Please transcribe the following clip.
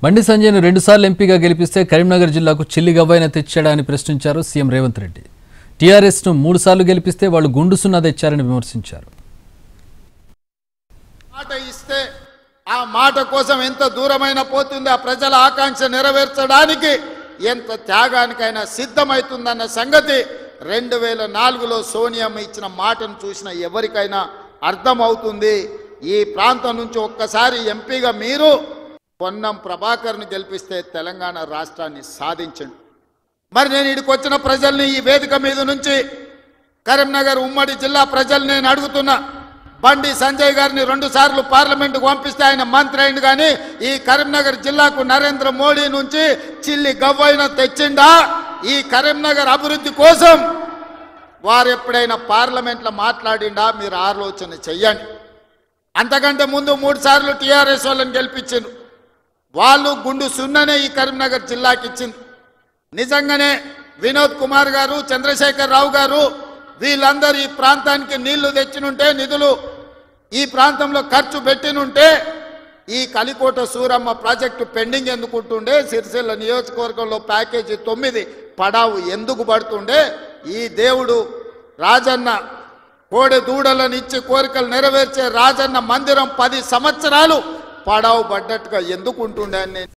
బండి సంజయ్ను 2 సార్లు ఎంపీగా గెలిపిస్తే కరీంనగర్ జిల్లాకు చిల్లి గవ్వైన తెచ్చాడా అని ప్రశ్నించారు సీఎం రేవంత్ రెడ్డి. టీఆర్ఎస్ను 3 సార్లు గెలిపిస్తే వాళ్ళు గుండు సున్నా తెచ్చారని విమర్శించారు. మాట ఇస్తే ఆ మాట కోసం ఎంత దూరమైన పోతుంది, ఆ ప్రజల ఆకాంక్ష నెరవేర్చడానికి ఎంత త్యాగానికైనా సిద్ధమవుతుందన్న సంగతి 2004లో సోనియమ్మ ఇచ్చిన మాటను చూసిన ఎవరికైనా అర్థమవుతుంది. ఈ ప్రాంతం నుంచి ఒక్కసారి ఎంపీగా మీరు పొన్నం ప్రభాకర్ను గెలిపిస్తే తెలంగాణ రాష్ట్రాన్ని సాధించండి. మరి నేను ఇక్కడికి వచ్చిన ప్రజల్ని ఈ వేదిక మీద నుంచి కరీంనగర్ ఉమ్మడి జిల్లా ప్రజల్ని నేను అడుగుతున్నా, బండి సంజయ్ గారిని 2 సార్లు పార్లమెంటుకు పంపిస్తే ఆయన మంత్రి అయింది, కానీ ఈ కరీంనగర్ జిల్లాకు నరేంద్ర మోడీ నుంచి చిల్లి గవ్వైన తెచ్చిండా? ఈ కరీంనగర్ అభివృద్ధి కోసం వారు ఎప్పుడైనా పార్లమెంట్లో మాట్లాడిండా? మీరు ఆలోచన చెయ్యండి. అంతకంటే ముందు 3 సార్లు టీఆర్ఎస్ వాళ్ళని గెలిపించిండ్రు. వాళ్ళు గుండు సున్ననే ఈ కరీంనగర్ జిల్లాకి ఇచ్చింది. నిజంగానే వినోద్ కుమార్ గారు, చంద్రశేఖర్ రావు గారు వీళ్ళందరూ ఈ ప్రాంతానికి నీళ్లు తెచ్చినుంటే, నిధులు ఈ ప్రాంతంలో ఖర్చు పెట్టినుంటే ఈ కలికోట సూరమ్మ ప్రాజెక్టు పెండింగ్ ఎందుకుంటుండే? సిరిసిల్ల నియోజకవర్గంలో ప్యాకేజీ 9 పడావు ఎందుకు పడుతుండే? ఈ దేవుడు రాజన్న కోడె దూడలను ఇచ్చి కోరికలు నెరవేర్చే రాజన్న మందిరం 10 సంవత్సరాలు పడావు పడ్డట్టుగా ఎందుకు ఉంటుండే అని